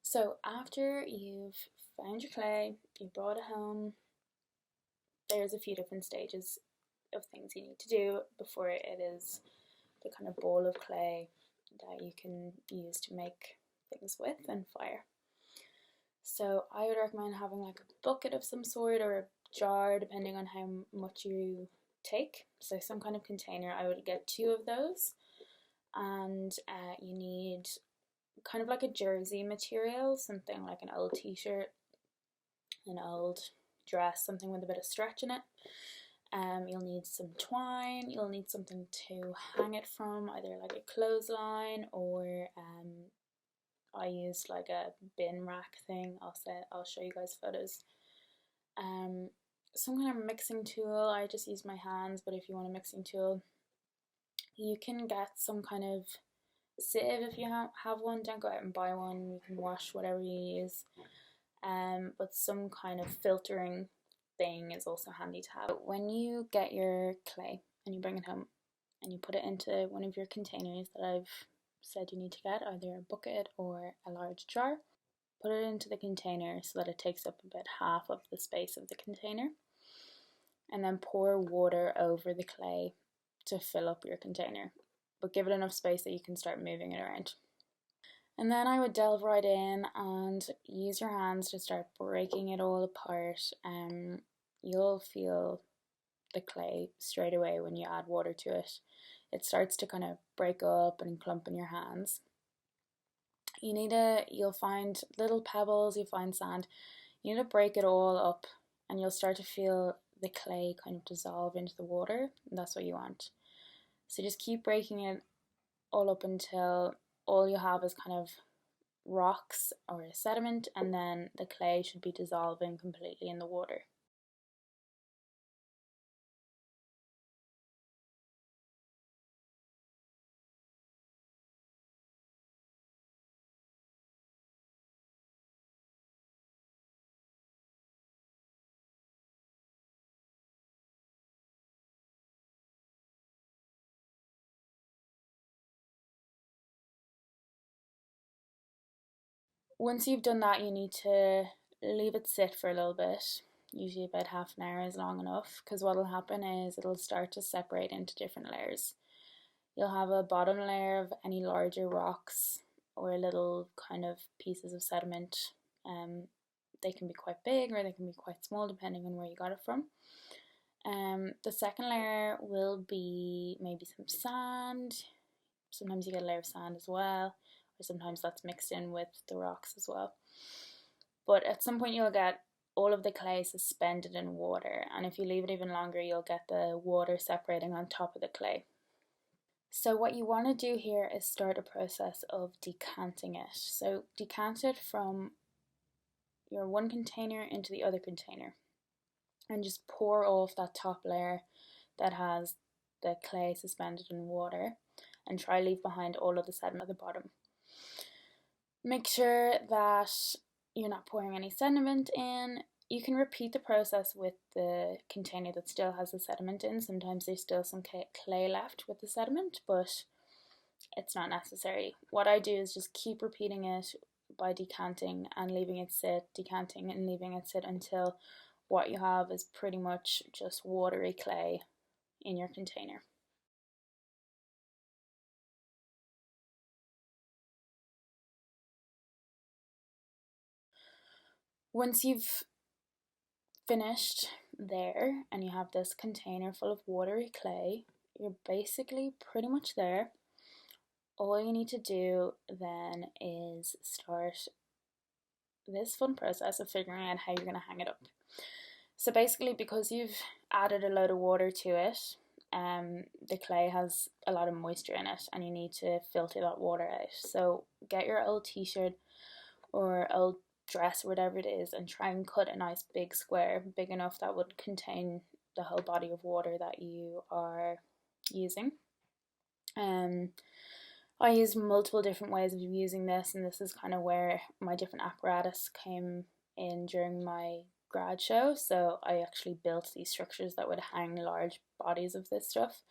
So after you've found your clay, you brought it home, there's a few different stages of things you need to do before it is the kind of ball of clay that you can use to make things with and fire. So I would recommend having like a bucket of some sort or a jar, depending on how much you take. So some kind of container. I would get 2 of those, and you need kind of like a jersey material, something like an old t-shirt, an old dress, something with a bit of stretch in it. You'll need some twine, you'll need something to hang it from, either like a clothesline or I used like a bin rack thing. I'll show you guys photos. Some kind of mixing tool. I just use my hands, but if you want a mixing tool, you can get some kind of sieve if you have one. Don't go out and buy one. You can wash whatever you use. But some kind of filtering thing is also handy to have. When you get your clay and you bring it home and you put it into one of your containers that I've said you need to get, either a bucket or a large jar, put it into the container so that it takes up about half of the space of the container, and then pour water over the clay to fill up your container, but give it enough space that you can start moving it around. And then I would delve right in and use your hands to start breaking it all apart. You'll feel the clay straight away when you add water to it. It starts to kind of break up and clump in your hands. You'll find little pebbles, you'll find sand. You need to break it all up, and you'll start to feel the clay kind of dissolve into the water, and that's what you want. So just keep breaking it all up until all you have is kind of rocks or sediment, and then the clay should be dissolving completely in the water. Once you've done that, you need to leave it sit for a little bit. Usually about half an hour is long enough, because what will happen is it'll start to separate into different layers. You'll have a bottom layer of any larger rocks or little kind of pieces of sediment. They can be quite big or they can be quite small depending on where you got it from. The second layer will be maybe some sand. Sometimes you get a layer of sand as well, or sometimes that's mixed in with the rocks as well. But at some point you'll get all of the clay suspended in water, and if you leave it even longer, you'll get the water separating on top of the clay. So what you want to do here is start a process of decanting it. So decant it from your one container into the other container, and just pour off that top layer that has the clay suspended in water, and try leave behind all of the sediment at the bottom. Make sure that you're not pouring any sediment in. You can repeat the process with the container that still has the sediment in. Sometimes there's still some clay left with the sediment, but it's not necessary. What I do is just keep repeating it by decanting and leaving it sit, decanting and leaving it sit until what you have is pretty much just watery clay in your container. Once you've finished there and you have this container full of watery clay, you're basically pretty much there. All you need to do then is start this fun process of figuring out how you're going to hang it up. So basically, because you've added a load of water to it, the clay has a lot of moisture in it, and you need to filter that water out. So get your old t-shirt or old dress or whatever it is, and try and cut a nice big square, big enough that would contain the whole body of water that you are using. I use multiple different ways of using this, and this is kind of where my different apparatus came in during my grad show. So I actually built these structures that would hang large bodies of this stuff.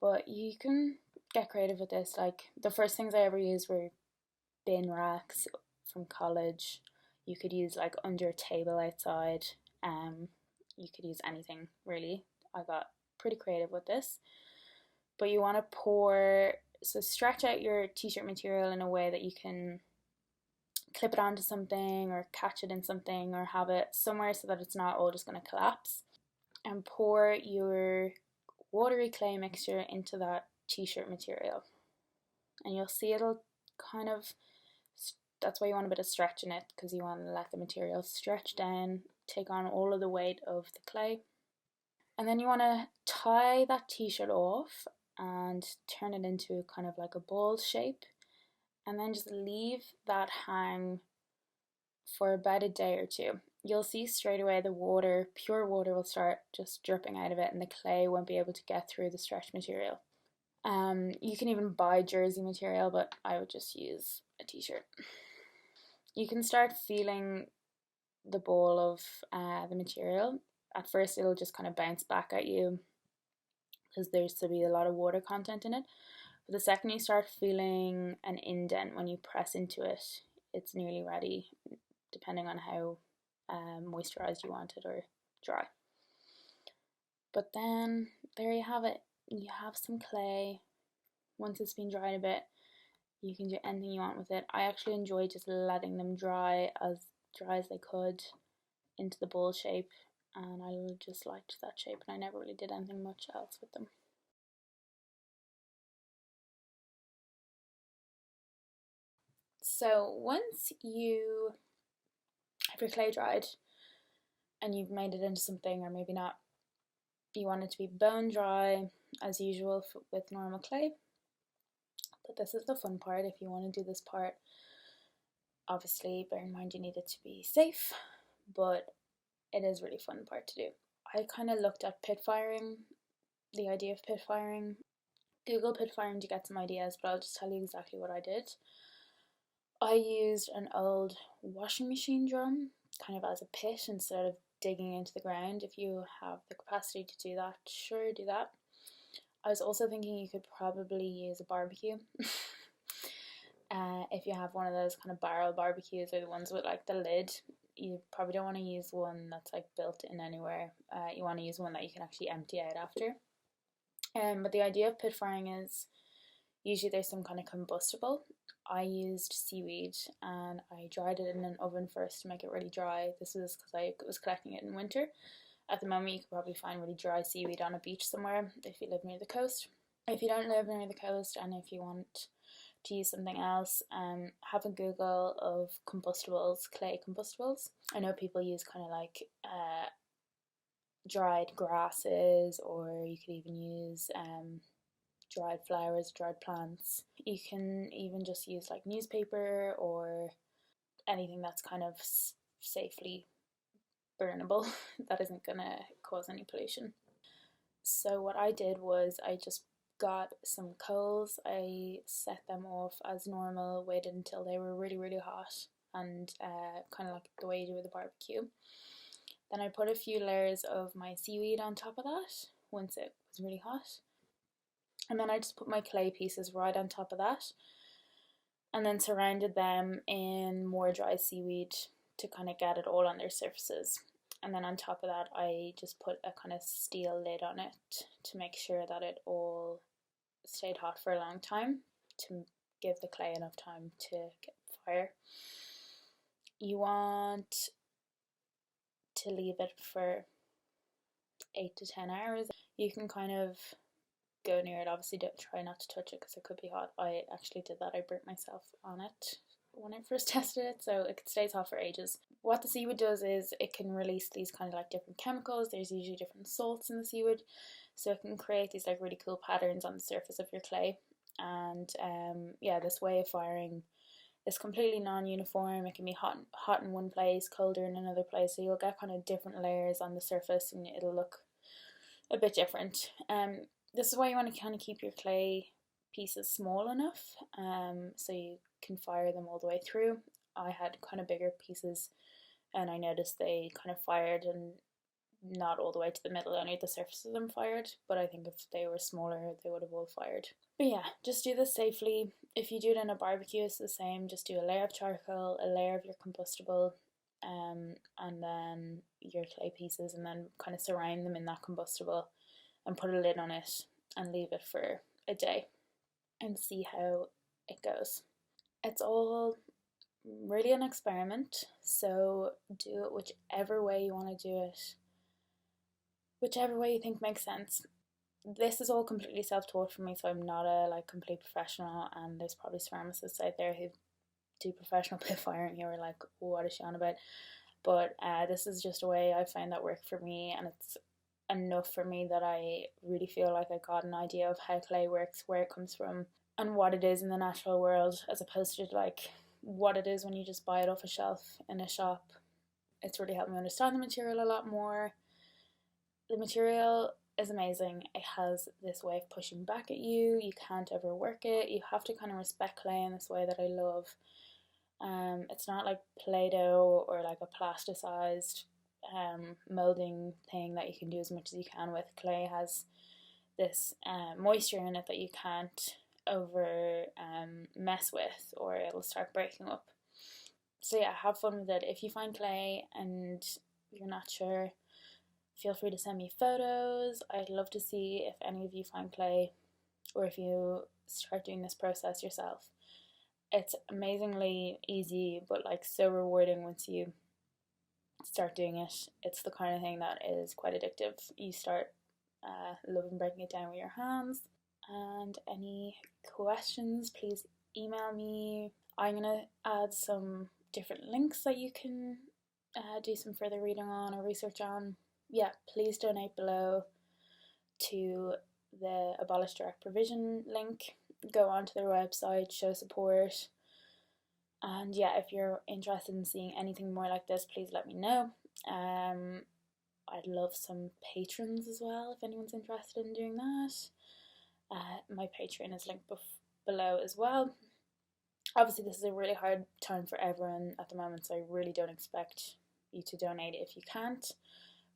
But you can get creative with this. Like the first things I ever used were bin racks from college. You could use like under a table outside. You could use anything really. I got pretty creative with this. But you want to so stretch out your t-shirt material in a way that you can clip it onto something or catch it in something or have it somewhere so that it's not all just going to collapse. And pour your watery clay mixture into that t-shirt material. And you'll see it'll kind of, that's why you want a bit of stretch in it, because you want to let the material stretch down, take on all of the weight of the clay. And then you want to tie that t-shirt off and turn it into kind of like a ball shape, and then just leave that hang for about a day or two. You'll see straight away the water, pure water, will start just dripping out of it, and the clay won't be able to get through the stretch material. You can even buy jersey material, but I would just use a t-shirt. You can start feeling the ball of the material. At first it'll just kind of bounce back at you because there's to be a lot of water content in it. But the second you start feeling an indent when you press into it, it's nearly ready, depending on how moisturized you want it or dry. But then there you have it. You have some clay. Once it's been dried a bit, you can do anything you want with it. I actually enjoy just letting them dry as they could into the ball shape, and I just liked that shape, and I never really did anything much else with them. So once you have your clay dried and you've made it into something, or maybe not, you want it to be bone dry as usual with normal clay. But this is the fun part. If you want to do this part, obviously bear in mind you need it to be safe, but it is really fun part to do. I kind of looked at pit firing, the idea of pit firing. Google pit firing to get some ideas, but I'll just tell you exactly what I did. I used an old washing machine drum kind of as a pit instead of digging into the ground. If you have the capacity to do that, sure, do that. I was also thinking you could probably use a barbecue. If you have one of those kind of barrel barbecues, or the ones with like the lid, you probably don't want to use one that's like built in anywhere. You want to use one that you can actually empty out after. But the idea of pit firing is usually there's some kind of combustible. I used seaweed and I dried it in an oven first to make it really dry. This was because I was collecting it in winter. At the moment you could probably find really dry seaweed on a beach somewhere if you live near the coast. If you don't live near the coast, and if you want to use something else, have a Google of combustibles, clay combustibles. I know people use kind of like dried grasses, or you could even use dried flowers, dried plants. You can even just use like newspaper or anything that's kind of safely burnable that isn't gonna cause any pollution. So what I did was I just got some coals, I set them off as normal, waited until they were really, really hot, and kind of like the way you do with a barbecue. Then I put a few layers of my seaweed on top of that once it was really hot. And then I just put my clay pieces right on top of that, and then surrounded them in more dry seaweed to kind of get it all on their surfaces. And then on top of that I just put a kind of steel lid on it to make sure that it all stayed hot for a long time, to give the clay enough time to get fire. You want to leave it for 8 to 10 hours. You can kind of go near it, obviously don't try not to touch it because it could be hot. I actually did that, I burnt myself on it when I first tested it, so it stays hot for ages. What the seaweed does is it can release these kind of like different chemicals. There's usually different salts in the seaweed, so it can create these like really cool patterns on the surface of your clay. And yeah, this way of firing is completely non-uniform. It can be hot in one place, colder in another place, so you'll get kind of different layers on the surface and it'll look a bit different. This is why you want to kind of keep your clay pieces small enough so you can fire them all the way through. I had kind of bigger pieces and I noticed they kind of fired and not all the way to the middle, only the surface of them fired, but I think if they were smaller they would have all fired. But yeah, just do this safely. If you do it in a barbecue, it's the same. Just do a layer of charcoal, a layer of your combustible, and then your clay pieces, and then kind of surround them in that combustible and put a lid on it and leave it for a day and see how it goes. It's all really an experiment, so do it whichever way you want to do it, whichever way you think makes sense. This is all completely self-taught for me, so I'm not a complete professional, and there's probably ceramicists out there who do professional pit firing who are like, what is she on about? But this is just a way I find that work for me, and it's enough for me that I really feel like I got an idea of how clay works, where it comes from, and what it is in the natural world, as opposed to what it is when you just buy it off a shelf in a shop. It's really helped me understand the material a lot more. The material is amazing. It has this way of pushing back at you. You can't ever work it. You have to kind of respect clay in this way that I love. It's not like Play-Doh or like a plasticized molding thing that you can do as much as you can with. Clay has this moisture in it that you can't over mess with, or it'll start breaking up. So yeah, have fun with it. If you find clay and you're not sure, feel free to send me photos. I'd love to see if any of you find clay, or if you start doing this process yourself. It's amazingly easy, but so rewarding once you start doing it. It's the kind of thing that is quite addictive. You start loving breaking it down with your hands. And any questions, please email me. I'm gonna add some different links that you can do some further reading on or research on. Yeah, please donate below to the Abolish Direct Provision link. Go onto their website, show support. And yeah, if you're interested in seeing anything more like this, please let me know. I'd love some patrons as well if anyone's interested in doing that. My Patreon is linked below as well. Obviously, this is a really hard time for everyone at the moment, so I really don't expect you to donate if you can't,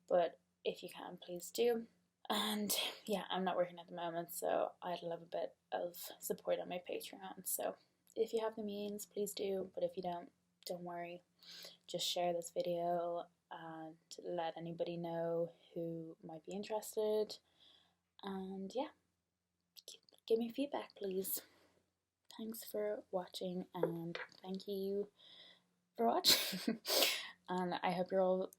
but if you can, please do. And yeah, I'm not working at the moment, so I'd love a bit of support on my Patreon. So if you have the means, please do, but if you don't worry. Just share this video and let anybody know who might be interested. And yeah, give me feedback, please. Thanks for watching, and thank you for watching. And I hope you're all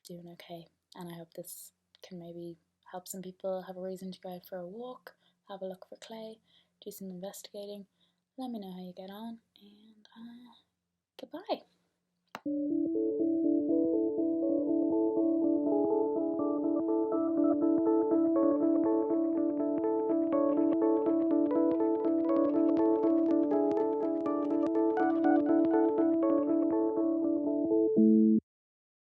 doing okay, and I hope this can maybe help some people have a reason to go out for a walk, have a look for clay, do some investigating. Let me know how you get on, and goodbye.